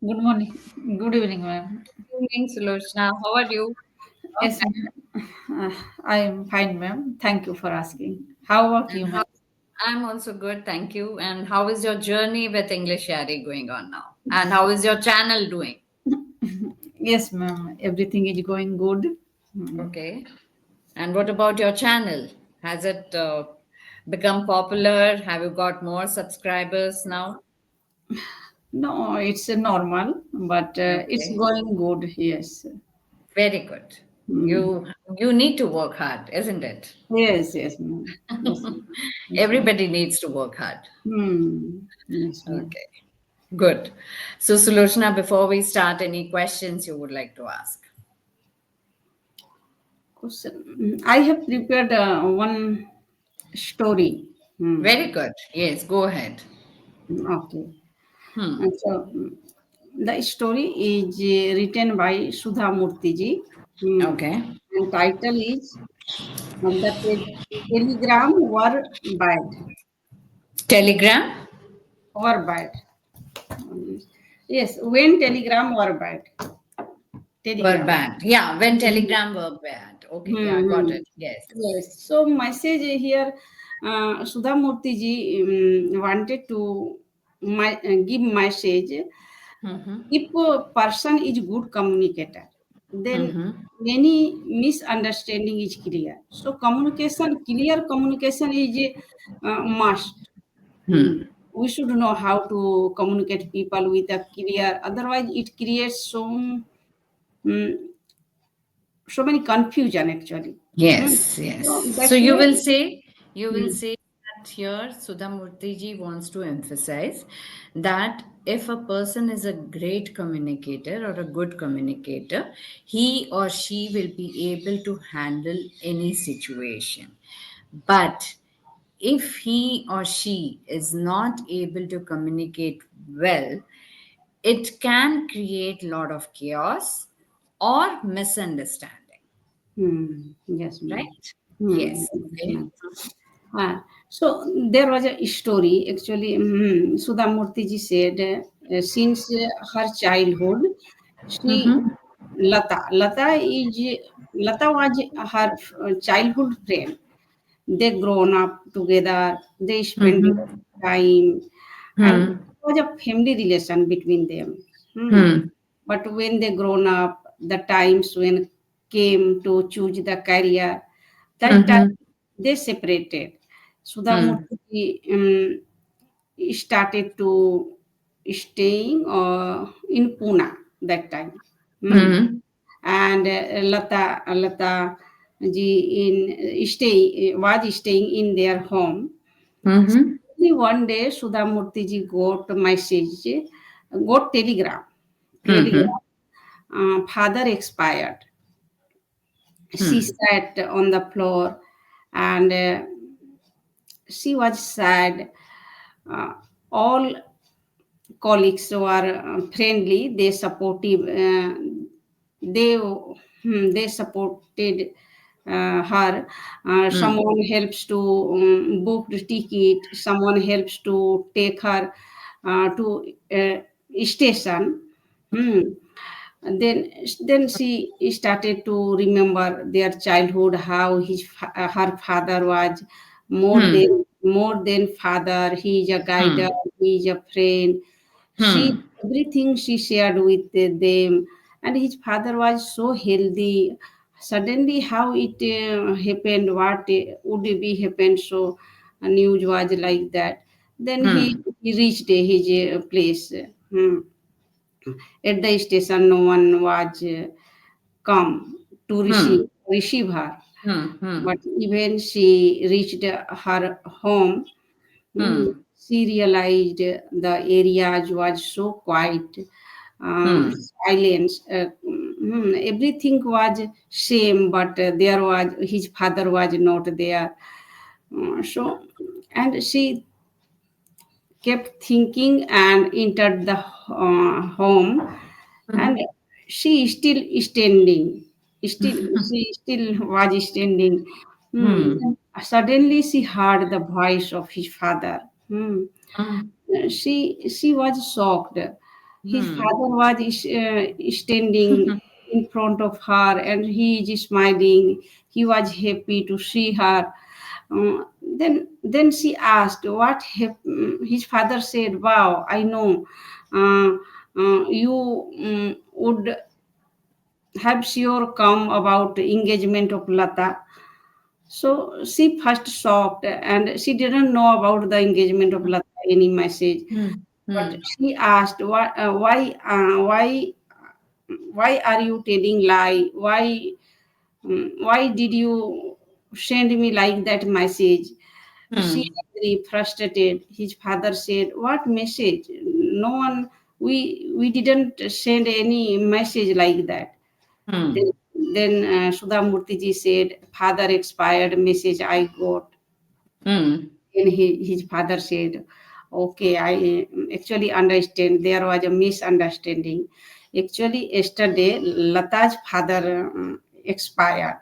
Good morning. Good evening, ma'am. Evening, Sulochana. How are you? Yes, ma'am. I am fine, ma'am. Thank you for asking. How about And you, how ma'am? I'm also good, thank you. And how is your journey with EnglishYaari going on now? And how is your channel doing? Yes, ma'am. Everything is going good. Hmm. Okay. And what about your channel? Has it become popular? Have you got more subscribers now? No, it's normal, but it's Okay. going good. Yes. Very good. Hmm. You need to work hard, isn't it? Yes, yes, ma'am. Yes, ma'am. Yes, ma'am. Everybody needs to work hard. Yes, ma'am. Okay. Good. So, Sulochana, before we start, any questions you would like to ask? Question. I have prepared one story. Very good. Yes, go ahead. Okay. Hmm. And so the story is written by Sudha Murthy. Okay. And title is the Telegram were bad. Telegram Were bad. Yes, when Telegram were bad. were Telegram. banned. Yeah, when Mhm. Telegram were banned. Okay, yeah, got Hmm. it. Yes. Yes. So message here, Sudha Murthy ji wanted to give message. Mm-hmm. If a person is good communicator, then Mm-hmm. many misunderstanding is clear. So clear communication is must. Hmm. Hmm. We should know how to communicate people with a clear. Otherwise, it creates mm, so many confusion actually. Hmm. Yes, So yes. So that's why. you will Hmm. say that here Sudha Murthy ji wants to emphasize that if a person is a great communicator or a good communicator, he or she will be able to handle any situation. But if he or she is not able to communicate well, it can create a lot of chaos or misunderstanding, Yes, ma'am. right? Hmm. Yes. Yes, Okay. ma'am. So there was a story actually. Sudha Murthy ji said since her childhood, she Mm-hmm. Lata was her childhood friend. They grown up together. They spend Mm-hmm. time, and it Hmm. was a family relation between them. Hmm. Hmm. But when they grown up, the times when came to choose the career, that time Mm-hmm. they separated. Sudha Hmm. Murthy started to staying in Pune that time. Hmm. Hmm. And Lata ji was staying in their home. Mm-hmm. Suddenly one day, Sudha Murthy ji got message, got telegram. Mm-hmm. Father expired. She Hmm. sat on the floor and she was sad. Uh, all colleagues were friendly. They supportive. They they supported her. Hmm. Someone helps to book the ticket. Someone helps to take her to station. Hmm. And then she started to remember their childhood, how her father was Hmm. more than father. He is a guide, Hmm. he is a friend. She Hmm. everything she shared with them, and his father was so healthy. Suddenly, how it happened? What would be happened? So, news was like that. Then Hmm. he reached his place. Hmm. At the station, no one was come to Hmm. receive her. Hmm. But Hmm. even she reached her home, Hmm. she realized the area was so quiet, Hmm. silence. Everything was same, but there was his father was not there. So, and she kept thinking and entered the home, and she still standing. Still, she still was standing. Hmm. Suddenly, she heard the voice of his father. Hmm. She was shocked. His Hmm. father was standing in front of her, and he is smiling. He was happy to see her. Then she asked, "What his father said, "Wow, I know. Uh, you would have sure come about the engagement of Lata." So she first shocked, and she didn't know about the engagement of Lata, any message. Hmm. But Hmm. she asked, why are you telling lie? Why did you send me like that message? She Hmm. was very frustrated. His father said, "What message? No one. We didn't send any message like that." Then, Hmm. then Sudha Murthy said, "Father expired message I got." Hmm. Then his father said, "Okay, I actually understand. There was a misunderstanding. Actually, yesterday, Lata's father expired.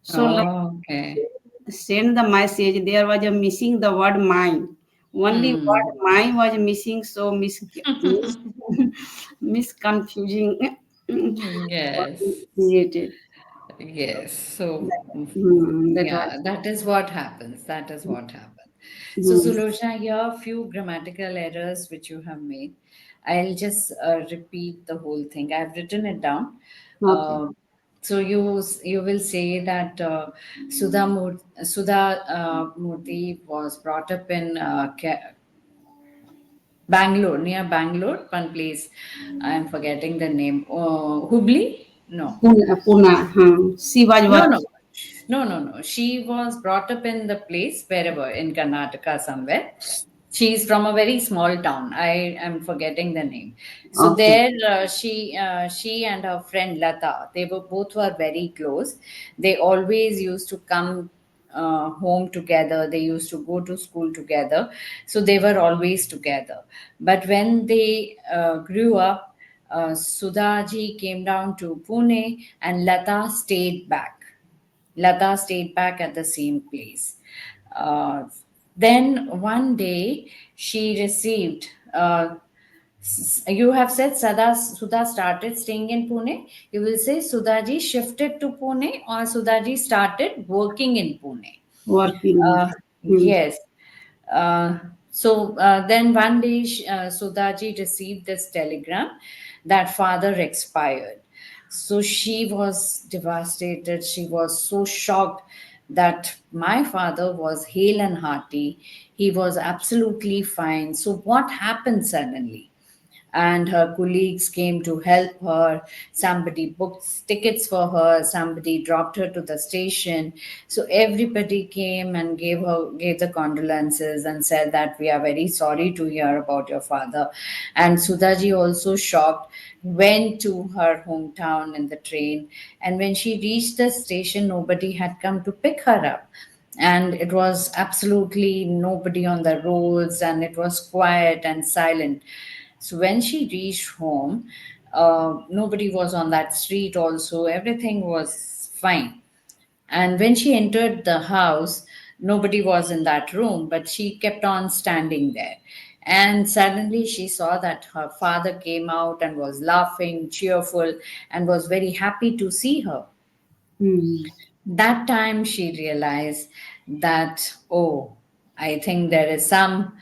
So, like, Oh, okay. send the message. There was a missing the word mine. Only word Hmm. mine was missing. So, misconfusing Yes. created. Yes. So, That yeah, was. that is what happens. That is what happens. So, Hmm. Sulochana, here are few grammatical errors which you have made. I'll just repeat the whole thing. I've written it down. Okay. Uh, so you will say that Sudha Murthy was brought up in Bangalore, near Bangalore, one place. I'm forgetting the name. Hubli? No. Pune. She was No, no, working. no. She was brought up in the place wherever in Karnataka somewhere. She's from a very small town. I am forgetting the name. So Okay. there, she and her friend Lata, they were both were very close. They always used to come home together. They used to go to school together. So they were always together. But when they grew up, Sudhaji came down to Pune and Lata stayed back. Lata stayed back at the same place. Uh, then one day she received. You have said Sudha started staying in Pune. You will say Sudhaji shifted to Pune or Sudhaji started working in Pune. Working. Hmm. Yes. Uh, then one day, Sudhaji received this telegram that father expired. So she was devastated. She was so shocked that my father was hale and hearty. He was absolutely fine. So, what happened suddenly? And her colleagues came to help her. Somebody booked tickets for her, somebody dropped her to the station. So everybody came and gave the condolences and said that we are very sorry to hear about your father. And Sudhaji, also shocked, went to her hometown in the train, and when she reached the station nobody had come to pick her up, and it was absolutely nobody on the roads, and it was quiet and silent. So when she reached home, nobody was on that street, also, everything was fine. And when she entered the house, nobody was in that room, but she kept on standing there. And suddenly she saw that her father came out and was laughing, cheerful, and was very happy to see her. Hmm. That time she realized that, oh, I think there is some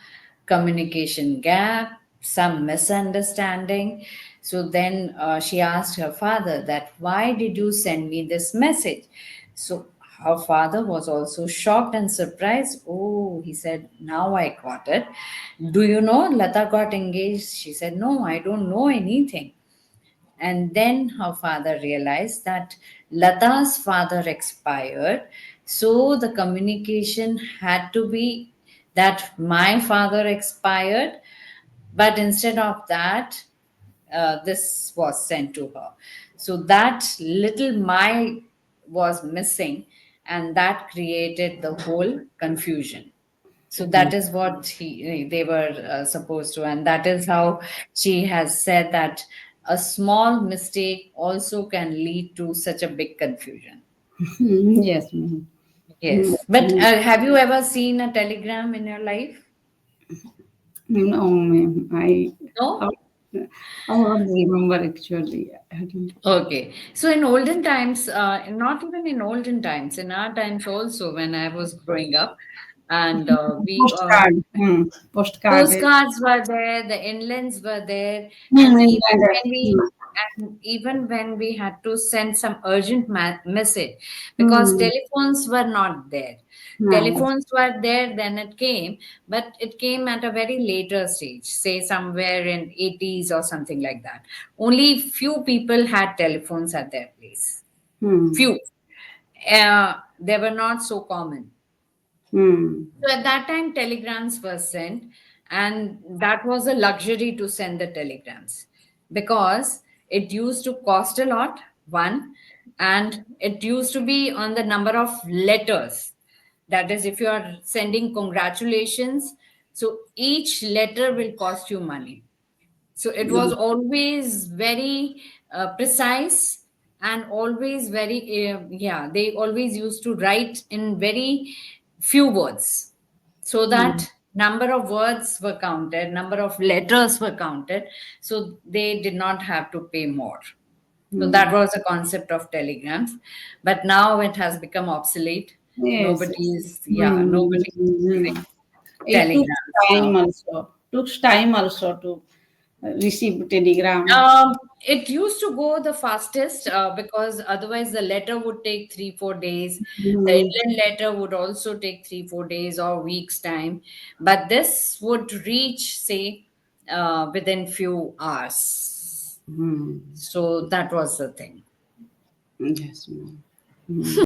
communication gap, some misunderstanding. So then she asked her father that, why did you send me this message? So her father was also shocked and surprised. Oh, he said, now I got it. Do you know Lata got engaged? She said, no, I don't know anything. And then her father realized that Lata's father expired. So the communication had to be that my father expired, but instead of that, this was sent to her. So that little my was missing, and that created the whole confusion. So that is what they were supposed to, and that is how she has said that a small mistake also can lead to such a big confusion. Yes, ma'am. Hmm. Yes, but have you ever seen a telegram in your life? No, ma'am. No. I don't remember actually. I don't. Okay. So in olden times, not even in olden times, in our times also, when I was growing up, and we Postcard. Postcard. postcards were there, the inlands were there, Hmm, and even and, when we even when we had to send some urgent message, because hmm, telephones were not there. no. Telephones were there, then it came, but it came at a very later stage, say somewhere in 80s or something like that. Only few people had telephones at their place. Hmm, Few. They were not so common. hmm, So at that time, telegrams were sent, and that was a luxury to send the telegrams because it used to cost a lot, one, and it used to be on the number of letters. That is, if you are sending congratulations, so each letter will cost you money. So it was always very precise and always very, yeah, they always used to write in very few words so hmm, that number of words were counted, number of letters were counted. So they did not have to pay more. So that hmm. was the concept of telegrams. But now it has become obsolete. Yes, Nobody yes. is, yeah, Hmm, nobody is hmm. using It took telegrams time now. also. Took time also to receive telegram. It used to go the fastest because otherwise the letter would take 3 4 days. The Hmm, inland letter would also take 3 4 days or weeks time, but this would reach say within few hours. hmm. So that was the thing. Yes, ma'am. Hmm.